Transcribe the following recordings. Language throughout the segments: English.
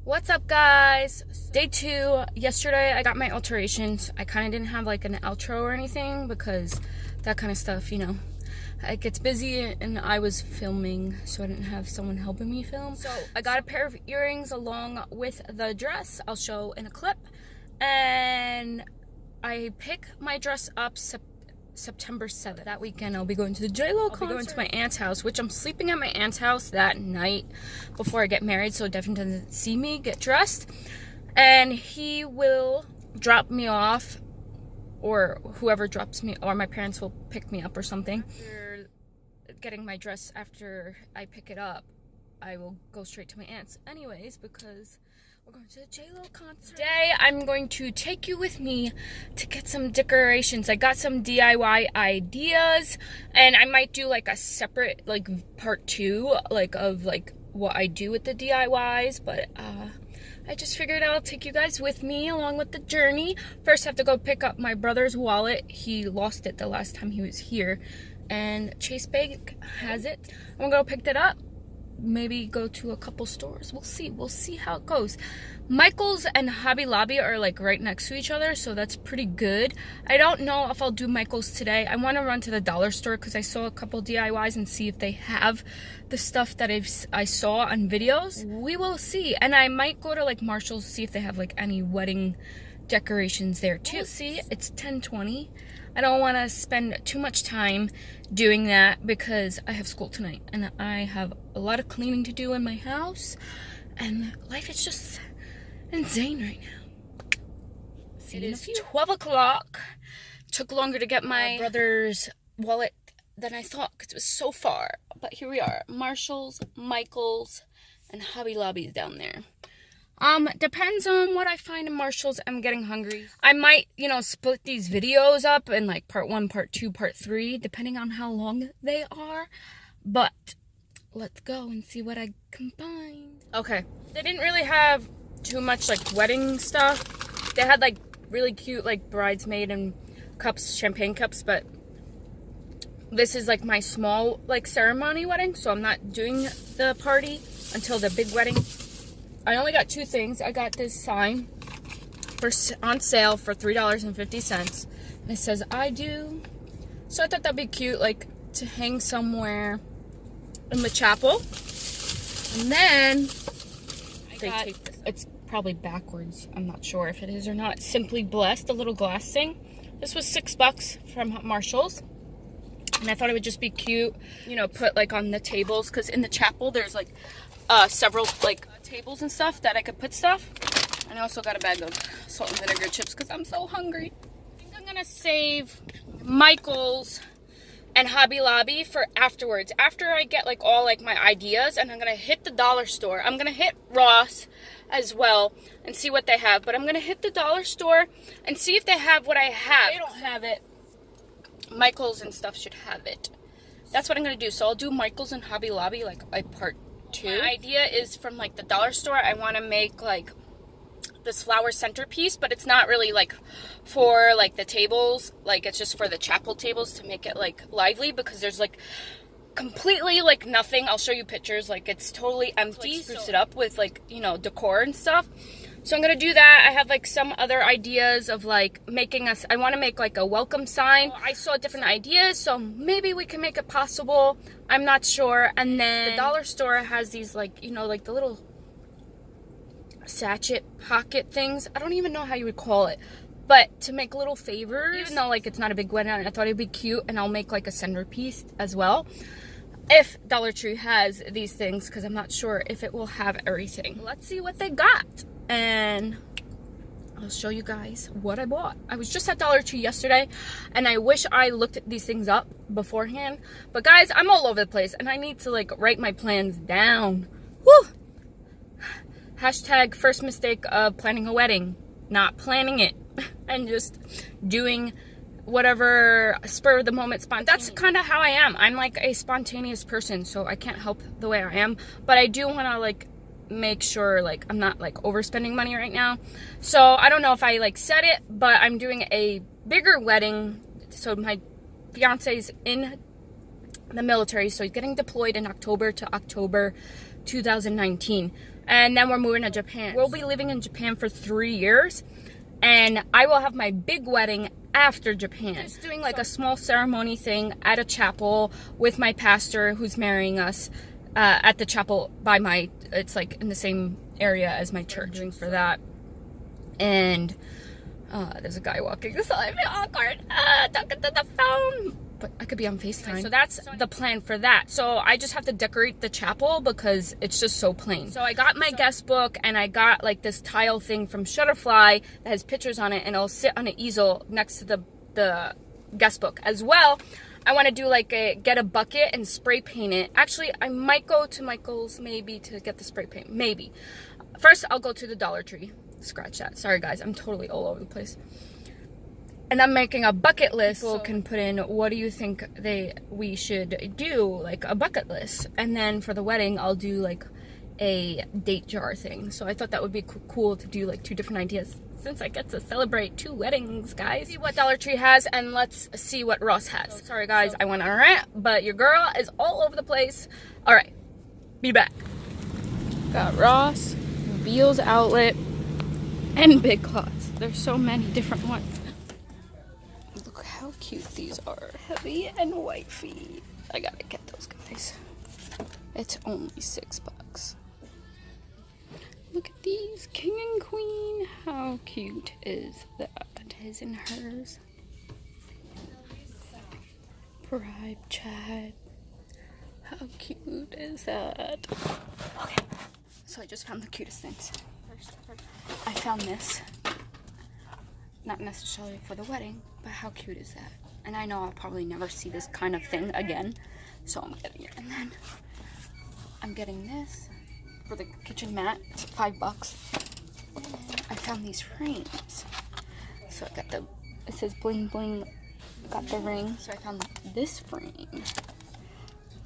What's up, guys? Day 2. Yesterday I got my alterations. I kind of didn't have like an outro or anything because that kind of stuff, you know, it gets busy and I was filming, so I didn't have someone helping me film. So I got a pair of earrings along with the dress. I'll show in a clip. And I pick my dress up September 7th. That weekend I'll be going to the J-Lo concert. I'll be going to my aunt's house, which I'm sleeping at my aunt's house that night before I get married, so Devin doesn't see me get dressed. And he will drop me off, or whoever drops me, or my parents will pick me up or something. After getting my dress, after I pick it up, I will go straight to my aunt's anyways, because we're going to the J-Lo concert. Today, I'm going to take you with me to get some decorations. I got some DIY ideas, and I might do like a separate, like part 2, like of like what I do with the DIYs, but I just figured I'll take you guys with me along with the journey. First, I have to go pick up my brother's wallet. He lost it the last time he was here, and Chase Bank has it. I'm gonna go pick that up. Maybe go to a couple stores. We'll see how it goes. Michael's and Hobby Lobby are like right next to each other, so that's pretty good. I don't know if I'll do Michael's today. I want to run to the dollar store because I saw a couple DIYs and see if they have the stuff that I saw on videos. We will see. And I might go to like Marshall's, see if they have like any wedding decorations there too. We'll see. It's 10:20. I don't want to spend too much time doing that because I have school tonight and I have a lot of cleaning to do in my house, and life is just insane right now. It is 12 o'clock. Took longer to get my brother's wallet than I thought because it was so far, but here we are. Marshall's, Michael's, and Hobby Lobby's down there. Depends on what I find in Marshall's. I'm getting hungry. I might, you know, split these videos up in like part 1, part 2, part 3, depending on how long they are. But let's go and see what I can find. Okay. They didn't really have too much like wedding stuff. They had like really cute like bridesmaid and cups, champagne cups, but this is like my small like ceremony wedding, so I'm not doing the party until the big wedding. I only got 2 things. I got this sign on sale for $3.50, and it says I do. So I thought that'd be cute, like to hang somewhere in the chapel. And then it's probably backwards. I'm not sure if it is or not. Simply Blessed, a little glass thing. This was $6 from Marshall's. And I thought it would just be cute, you know, put like on the tables, because in the chapel there's like several like tables and stuff that I could put stuff. And I also got a bag of salt and vinegar chips because I'm so hungry. I think I'm gonna save Michael's and Hobby Lobby for afterwards, after I get like all like my ideas, and I'm gonna hit the dollar store. I'm gonna hit Ross as well and see what they have, but I'm gonna hit the dollar store and see if they have what I have. If they don't have it, Michael's and stuff should have it. That's what I'm gonna do. So I'll do Michael's and Hobby Lobby like a part 2. My idea is from like the dollar store. I want to make like this flower centerpiece, but it's not really like for like the tables, like it's just for the chapel tables to make it like lively, because there's like completely like nothing. I'll show you pictures, like it's totally empty. Like, spruce it up with like, you know, decor and stuff. So I'm gonna do that. I have like some other ideas of like making I want to make like a welcome sign. I saw different ideas, so maybe we can make it possible. I'm not sure. And then the dollar store has these like, you know, like the little sachet pocket things. I don't even know how you would call it, but to make little favors, even though like it's not a big wedding, I thought it'd be cute, and I'll make like a centerpiece as well. If Dollar Tree has these things, because I'm not sure if it will have everything. Let's see what they got, and I'll show you guys what I bought. I was just at Dollar Tree yesterday, and I wish I looked these things up beforehand. But guys, I'm all over the place, and I need to like write my plans down. Woo! Hashtag first mistake of planning a wedding. Not planning it, and just doing whatever spur of the moment spontaneous. That's kind of how I am. I'm like a spontaneous person, so I can't help the way I am. But I do want to like make sure like I'm not like overspending money right now. So I don't know if I like said it, but I'm doing a bigger wedding. So my fiance's in the military, so he's getting deployed in October to October 2019. and then we're moving to Japan. We'll be living in Japan for 3 years, and I will have my big wedding after Japan. Just doing like a small ceremony thing at a chapel with my pastor who's marrying us at the chapel by my, it's like in the same area as my church. Doing for that. And there's a guy walking beside me, awkward, talking to the phone. But I could be on FaceTime. Okay, so that's the plan for that. So I just have to decorate the chapel because it's just so plain. So I got my guest book, and I got like this tile thing from Shutterfly that has pictures on it, and it'll sit on an easel next to the guest book. As well, I want to do like get a bucket and spray paint it. Actually, I might go to Michael's maybe to get the spray paint. Maybe. First, I'll go to the Dollar Tree. Scratch that. Sorry guys, I'm totally all over the place. And I'm making a bucket list. People can put in, what do you think we should do, like a bucket list. And then for the wedding, I'll do like a date jar thing. So I thought that would be cool to do like 2 different ideas, since I get to celebrate 2 weddings, guys. See what Dollar Tree has, and let's see what Ross has. So, sorry guys, I went on a rant, but your girl is all over the place. All right, be back. Got Ross, Beals Outlet, and Big Clots. There's so many different ones. Look how cute these are. Heavy and wifey. I gotta get those guys. It's only $6. Look at these, king and queen. How cute is that? His and hers. Bribe chat. How cute is that? Okay, so I just found the cutest things. First, I found this. Not necessarily for the wedding, but how cute is that? And I know I'll probably never see this kind of thing again, so I'm getting it. And then I'm getting this for the kitchen mat. It's $5. And I found these frames. So I got it says bling bling. I got the ring. So I found this frame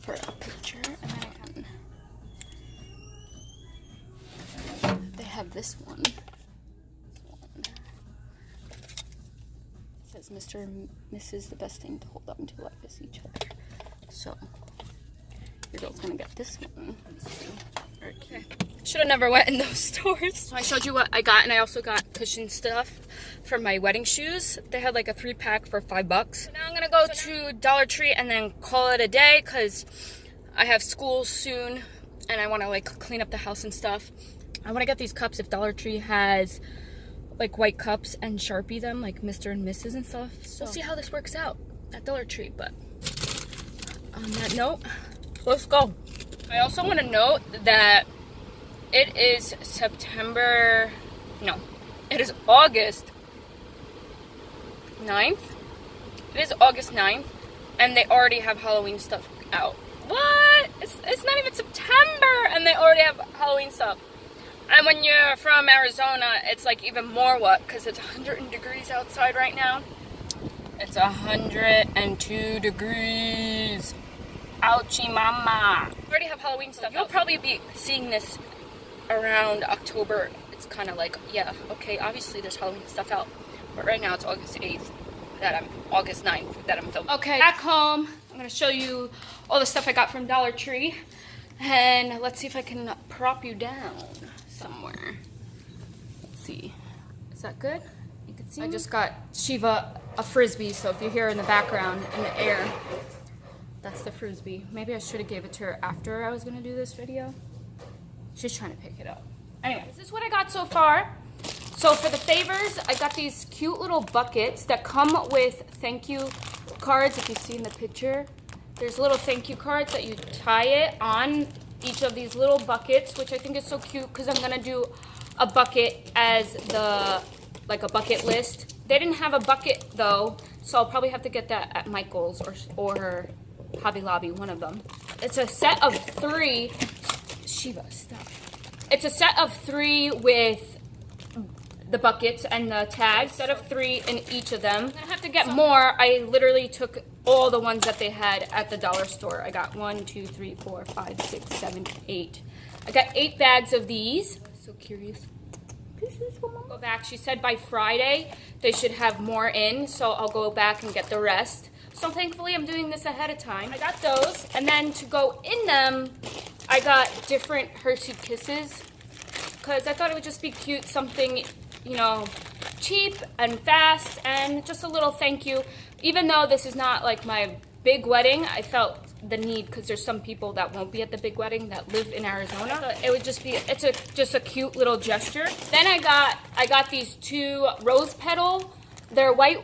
for a picture. And then I found, they have this one. It says Mr. and Mrs. the best thing to hold on to life is each other. So your girl's gonna get this one. Okay. Should have never went in those stores. So I showed you what I got, and I also got cushion stuff for my wedding shoes. They had like a 3-pack for $5. So now I'm gonna go to Dollar Tree and then call it a day because I have school soon and I want to like clean up the house and stuff. I want to get these cups if Dollar Tree has like white cups and Sharpie them like Mr. and Mrs. and stuff. So we'll see how this works out at Dollar Tree. But on that note, let's go. I also want to note that it is it is August 9th. It is August 9th, and they already have Halloween stuff out. What? It's not even September, and they already have Halloween stuff. And when you're from Arizona, it's like even more what? Because it's 100 degrees outside right now. It's 102 degrees. Ouchie mama. We already have Halloween stuff. You'll probably be seeing this around October. It's kind of like, yeah, okay, obviously there's Halloween stuff out. But right now it's August 8th. August 9th that I'm filming. Okay, back home. I'm going to show you all the stuff I got from Dollar Tree. And let's see if I can prop you down somewhere. Let's see. Is that good? You can see I just got Shiva a Frisbee, so if you hear in the background, in the air, that's the Frisbee. Maybe I should have gave it to her after I was going to do this video. She's trying to pick it up. Anyway, this is what I got so far. So for the favors, I got these cute little buckets that come with thank you cards. If you see in the picture, there's little thank you cards that you tie it on each of these little buckets, which I think is so cute because I'm gonna do a bucket as like a bucket list. They didn't have a bucket though, so I'll probably have to get that at Michael's or Hobby Lobby, one of them. It's a set of 3. Shiva, stop. It's a set of 3 with the buckets and the tags, set of 3 in each of them. I'm gonna have to get more. I literally took all the ones that they had at the dollar store. I got 1, 2, 3, 4, 5, 6, 7, 8. I got 8 bags of these. So curious. This is what Mom go back. She said by Friday they should have more in, so I'll go back and get the rest. So thankfully I'm doing this ahead of time. I got those, and then to go in them, I got different Hershey Kisses. because I thought it would just be cute, something, you know, cheap and fast, and just a little thank you. Even though this is not like my big wedding, I felt the need, because there's some people that won't be at the big wedding that live in Arizona. So it would just be, just a cute little gesture. Then I got these 2 rose petal. They're white,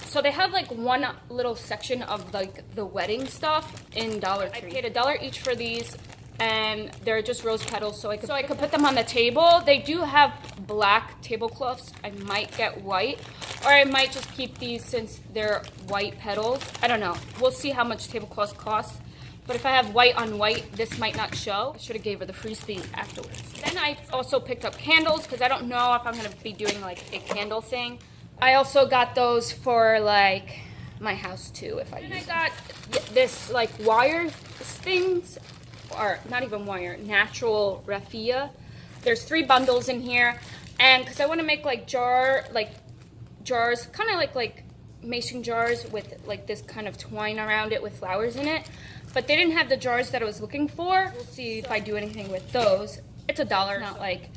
so they have like one little section of like the wedding stuff in Dollar Tree. I paid $1 each for these, and they're just rose petals, so I could put them on the table. They do have black tablecloths. I might get white, or I might just keep these since they're white petals. I don't know. We'll see how much tablecloths cost. But if I have white on white, this might not show. I should have gave her the free speed afterwards. Then I also picked up candles, because I don't know if I'm gonna be doing like a candle thing. I also got those for like my house too, if I use them. I got this like wire things, or not even wire, natural raffia. There's 3 bundles in here, and because I want to make like jars, kind of like mason jars with like this kind of twine around it with flowers in it. But they didn't have the jars that I was looking for. We'll see if I do anything with those. It's $1, not like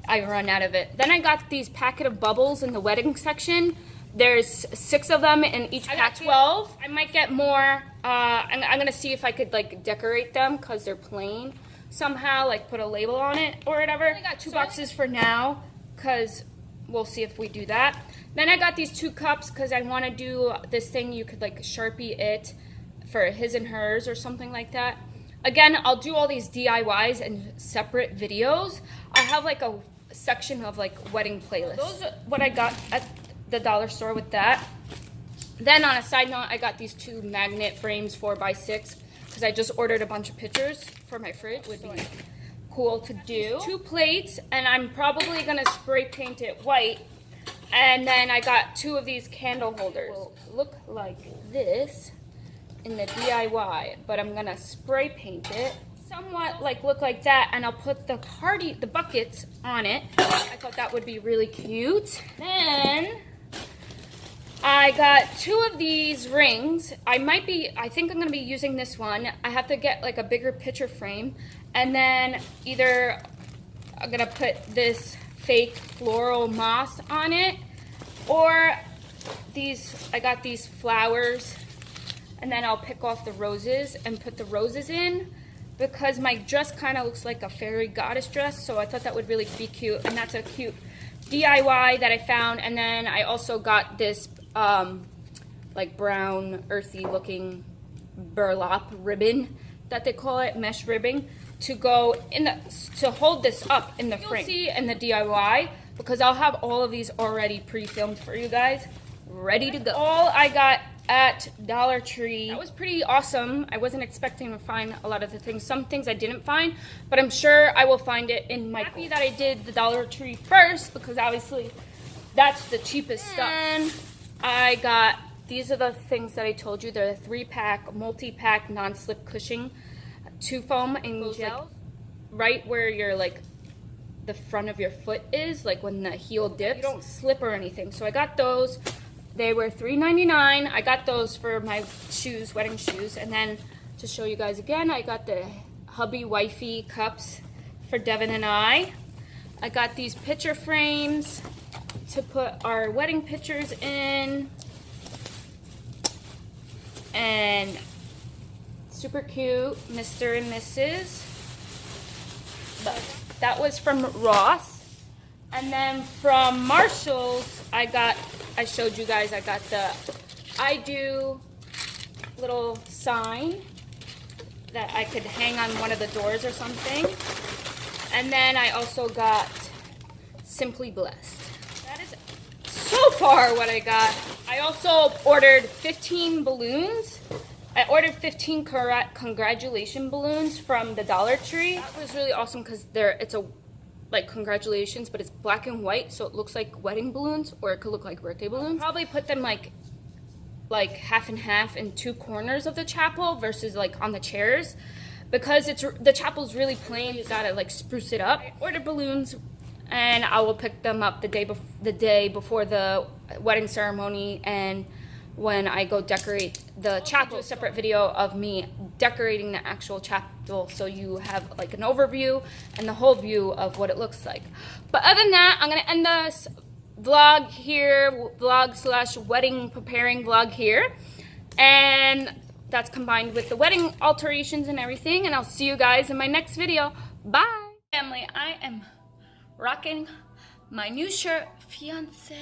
I run out of it. Then I got these packet of bubbles in the wedding section. There's 6 of them in each pack. 12. I might get more. I'm gonna see if I could like decorate them, because they're plain somehow, like put a label on it or whatever. I got 2 boxes for now, because we'll see if we do that. Then I got these 2 cups, because I want to do this thing. You could like Sharpie it for his and hers or something like that. Again, I'll do all these DIYs in separate videos. I have like a section of like wedding playlists. Those are what I got at the dollar store with that. Then on a side note, I got these 2 magnet frames 4x6, because I just ordered a bunch of pictures for my fridge. Would be cool to do. 2 plates, and I'm probably gonna spray paint it white. And then I got 2 of these candle holders. Will look like this in the DIY, but I'm gonna spray paint it somewhat like look like that, and I'll put the buckets on it. I thought that would be really cute. Then I got 2 of these rings. I think I'm gonna be using this one. I have to get like a bigger picture frame, and then either I'm gonna put this fake floral moss on it, or I got these flowers, and then I'll pick off the roses and put the roses in, because my dress kind of looks like a fairy goddess dress, so I thought that would really be cute. And that's a cute DIY that I found. And then I also got this like brown earthy looking burlap ribbon that they call it, mesh ribbon, to go in to hold this up in the frame. You'll see in the DIY, because I'll have all of these already pre-filmed for you guys, ready to go. All I got at Dollar Tree. That was pretty awesome. I wasn't expecting to find a lot of the things. Some things I didn't find, but I'm sure I will find it in my... Happy that I did the Dollar Tree first, because obviously that's the cheapest stuff. And I got, these are the things that I told you. They're a 3-pack, multi-pack, non-slip cushion, 2 foam and gel, like, right where your like the front of your foot is, like when the heel dips. You don't slip or anything. So I got those. They were $3.99. I got those for my shoes, wedding shoes. And then to show you guys again, I got the hubby wifey cups for Devin and I. I got these picture frames to put our wedding pictures in. And super cute, Mr. and Mrs. But that was from Ross. And then from Marshall's, I showed you guys, I got the I Do little sign that I could hang on one of the doors or something. And then I also got Simply Blessed. That is so far what I got. I also ordered 15 balloons. I ordered 15 congratulation balloons from the Dollar Tree. That was really awesome, because it's a like congratulations, but it's black and white, so it looks like wedding balloons, or it could look like birthday balloons. I'll probably put them like half and half in 2 corners of the chapel versus like on the chairs, because the chapel's really plain. You gotta like spruce it up. I ordered balloons, and I will pick them up the day before the wedding ceremony, and when I go decorate the chapel. A separate video of me decorating the actual chapel well, so you have like an overview and the whole view of what it looks like. But other than that, I'm gonna end this vlog here, vlog/wedding preparing vlog here, and that's combined with the wedding alterations and everything, and I'll see you guys in my next video. Bye family. I am rocking my new shirt, Fiance.